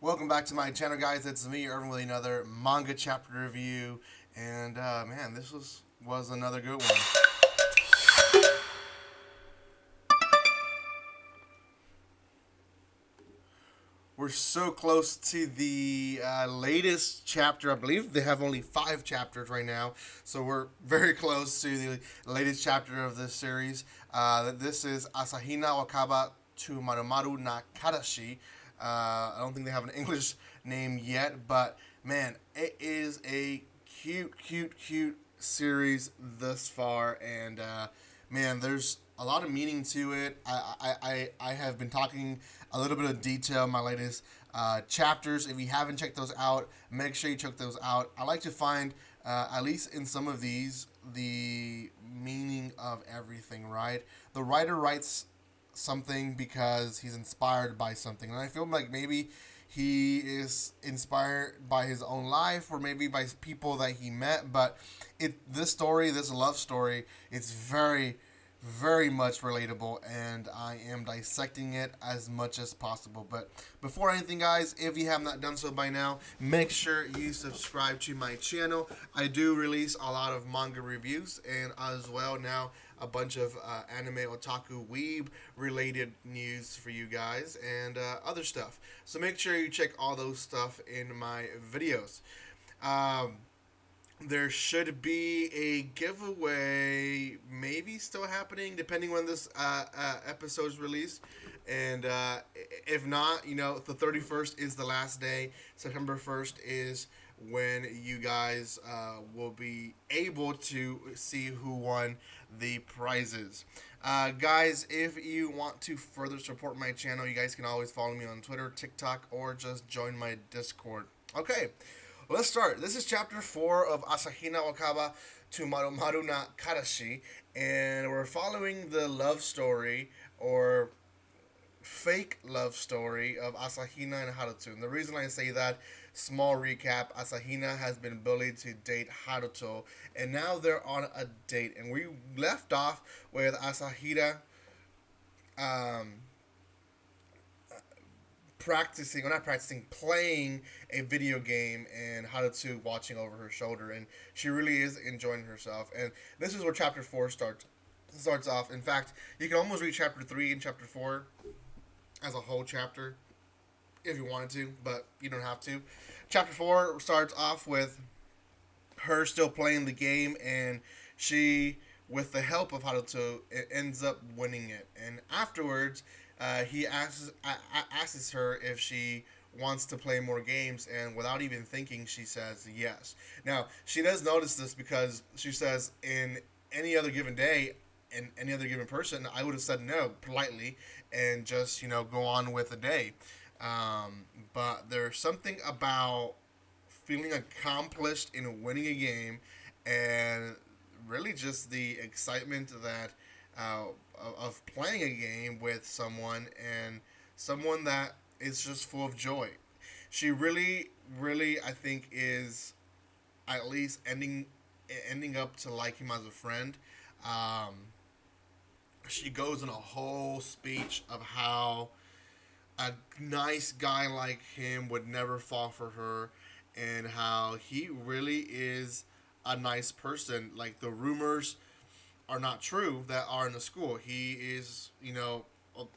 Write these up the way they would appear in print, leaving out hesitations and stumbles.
Welcome back to my channel, guys. It's me, Irvin, with another manga chapter review. And man, this was another good one. We're so close to the latest chapter. I believe they have only 5 chapters right now, so we're very close to the latest chapter of this series. This is Asahina Wakaba to Marumaru na Kareshi. I don't think they have an English name yet, but man, it is a cute series thus far, and man, there's a lot of meaning to it. I have been talking a little bit of detail in my latest chapters. If you haven't checked those out, make sure you check those out. I like to find, at least in some of these, the meaning of everything, right? The writer writes something because he's inspired by something. And I feel like maybe he is inspired by his own life or maybe by people that he met. But this story, this love story, it's very much relatable, and I am dissecting it as much as possible. But before anything, guys, if you have not done so by now, make sure you subscribe to my channel. I do release a lot of manga reviews and as well now a bunch of anime, otaku, weeb related news for you guys and other stuff. So make sure you check all those stuff in my videos. Um, there should be a giveaway, maybe still happening, depending when this episode is released. And if not, the 31st is the last day. September 1st is when you guys will be able to see who won the prizes. Guys, if you want to further support my channel, you guys can always follow me on Twitter, TikTok, or just join my Discord. Okay, let's start. This is chapter 4 of Asahina Wakaba to Marumaru na Kareshi, and we're following the love story or fake love story of Asahina and Haruto. And the reason I say that, small recap, Asahina has been bullied to date Haruto, and now they're on a date. And we left off with Asahina um, practicing, or not practicing, playing a video game, and Haruto watching over her shoulder, and she really is enjoying herself. And this is where chapter 4 starts off. In fact, you can almost read chapter 3 and chapter 4 as a whole chapter if you wanted to, but you don't have to. Chapter 4 starts off with her still playing the game, and she, with the help of Haruto, ends up winning it. And afterwards, he asks her if she wants to play more games, and without even thinking, she says yes. Now, she does notice this because she says, in any other given day, and any other given person, I would have said no politely and just go on with the day. But there's something about feeling accomplished in winning a game, and really just the excitement that of playing a game with someone, and someone that is just full of joy. She really, I think, is at least ending up to like him as a friend. Um, she goes in a whole speech of how a nice guy like him would never fall for her, and how he really is a nice person. Like, the rumors are not true that are in the school. He is,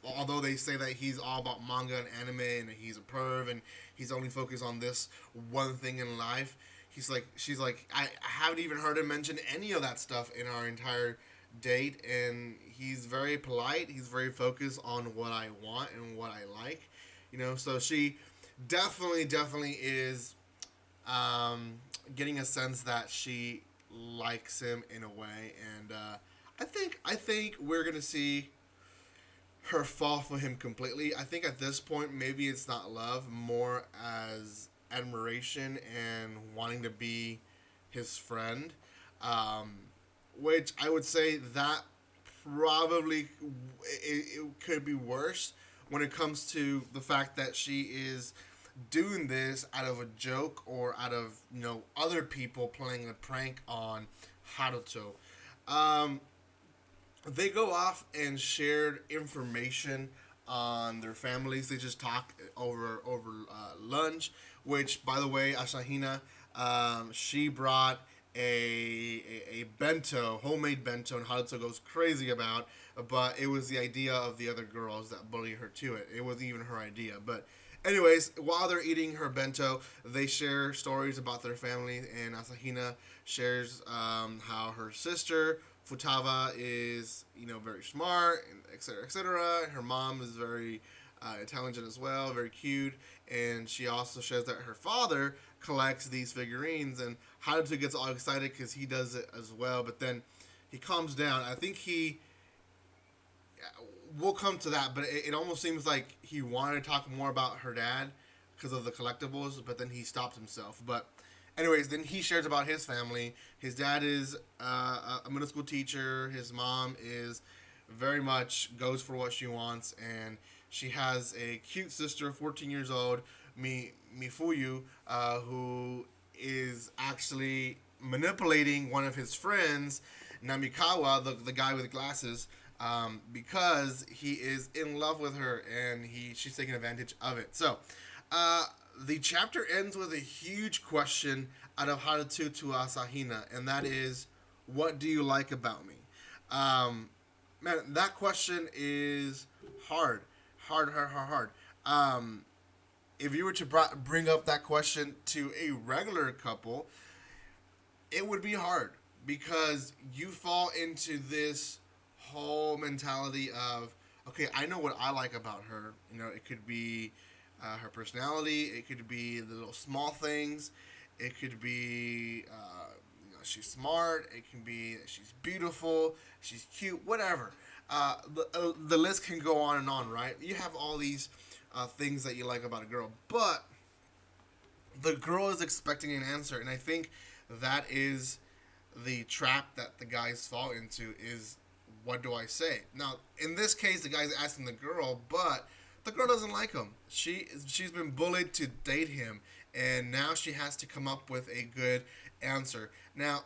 although they say that he's all about manga and anime and he's a perv and he's only focused on this one thing in life. She's like, I haven't even heard him mention any of that stuff in our entire date, and he's very polite. He's very focused on what I want and what I like, So she definitely is getting a sense that she likes him in a way, and I think we're gonna see her fall for him completely. I think at this point maybe it's not love, more as admiration and wanting to be his friend. Um, which I would say that probably it could be worse when it comes to the fact that she is doing this out of a joke or out of other people playing a prank on Haruto. Um, they go off and shared information on their families. They just talk over lunch, which, by the way, Asahina, she brought a bento, homemade bento, and Haruto goes crazy about. But it was the idea of the other girls that bullied her to it. It wasn't even her idea. But anyways, while they're eating her bento, they share stories about their family, and Asahina shares how her sister Futaba is, very smart, and et cetera, et cetera. Her mom is very intelligent as well, very cute, and she also shares that her father collects these figurines, and Haruto gets all excited because he does it as well, but then he calms down. I think we'll come to that, but it almost seems like he wanted to talk more about her dad because of the collectibles, but then he stopped himself. But anyways, then he shares about his family. His dad is a middle school teacher. His mom is very much goes for what she wants, and she has a cute sister, 14 years old, Mifuyu, who is actually manipulating one of his friends, Namikawa, the guy with glasses, because he is in love with her, and she's taking advantage of it. So, the chapter ends with a huge question out of Haruto to Asahina, and that is, what do you like about me? Man, that question is hard. Hard. If you were to bring up that question to a regular couple, it would be hard because you fall into this whole mentality of, okay, I know what I like about her. It could be her personality. It could be the little small things. It could be she's smart. It can be she's beautiful. She's cute. Whatever. The list can go on and on, right? You have all these things that you like about a girl, but the girl is expecting an answer, and I think that is the trap that the guys fall into is, what do I say? Now, in this case, the guy's asking the girl, but the girl doesn't like him. She's been bullied to date him, and now she has to come up with a good answer. Now,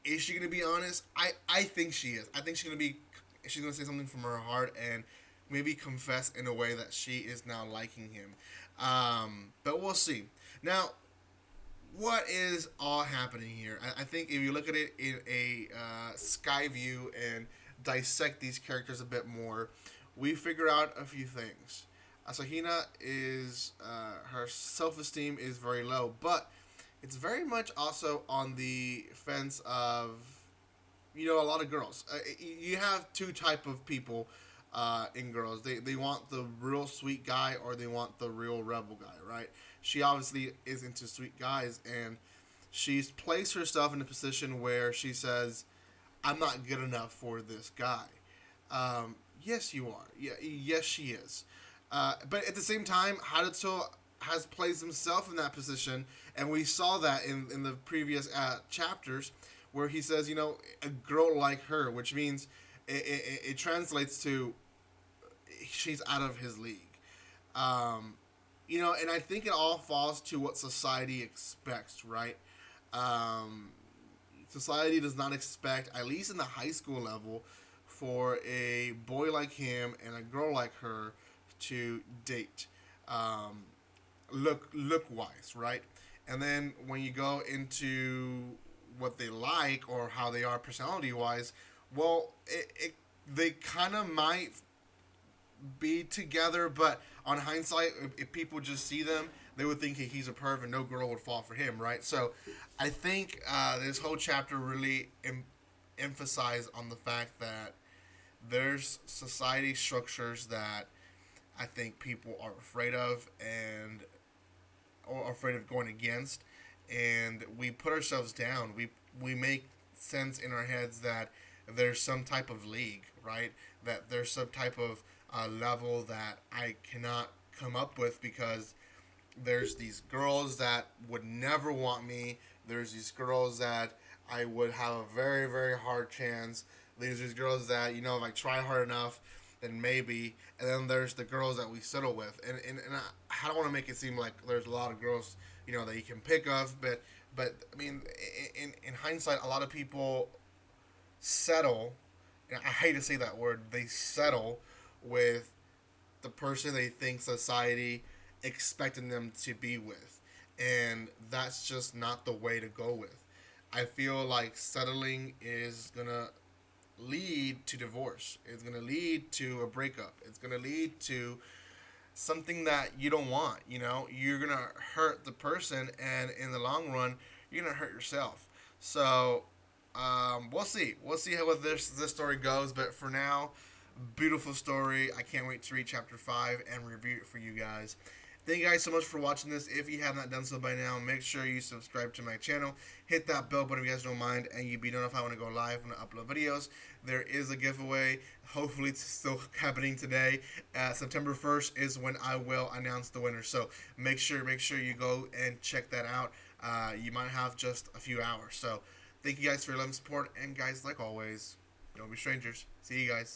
is she going to be honest? I think she is. I think she's going to say something from her heart and maybe confess in a way that she is now liking him. But we'll see. Now, what is all happening here? I think if you look at it in a sky view and dissect these characters a bit more, we figure out a few things. Asahina is her self-esteem is very low, but it's very much also on the fence of a lot of girls. You have two type of people in girls. They want the real sweet guy or they want the real rebel guy, right? She obviously is into sweet guys, and she's placed herself in a position where she says, I'm not good enough for this guy. Yes, you are. Yeah, yes, she is. But at the same time, Haruto has placed himself in that position, and we saw that in the previous chapters, where he says, a girl like her, which means it translates to she's out of his league. And I think it all falls to what society expects, right? Society does not expect, at least in the high school level, for a boy like him and a girl like her to date, look wise, right? And then when you go into what they like or how they are personality wise, well, they kind of might be together, but on hindsight, if people just see them, they would think he's a perv and no girl would fall for him, right? So I think this whole chapter really emphasized on the fact that there's society structures that I think people are afraid of and or afraid of going against, and we put ourselves down. We make sense in our heads that there's some type of league, right? That there's some type of level that I cannot come up with because there's these girls that would never want me. There's these girls that I would have a very, very hard chance. There's these girls that, if I try hard enough, then maybe. And then there's the girls that we settle with. And I don't want to make it seem like there's a lot of girls, that you can pick of. But I mean, in hindsight, a lot of people settle. And I hate to say that word. They settle with the person they think society expecting them to be with. And that's just not the way to go with. I feel like settling is going to lead to divorce. It's going to lead to a breakup. It's going to lead to something that you don't want. You know, you're going to hurt the person, and in the long run, you're going to hurt yourself. So, we'll see. We'll see how this story goes. But for now, beautiful story. I can't wait to read chapter 5 and review it for you guys. Thank you guys so much for watching this. If you have not done so by now, make sure you subscribe to my channel. Hit that bell button if you guys don't mind, and you'll be notified when I go live, when I upload videos. There is a giveaway. Hopefully it's still happening today. September 1st is when I will announce the winner. So make sure you go and check that out. You might have just a few hours. So thank you guys for your love and support. And guys, like always, don't be strangers. See you guys.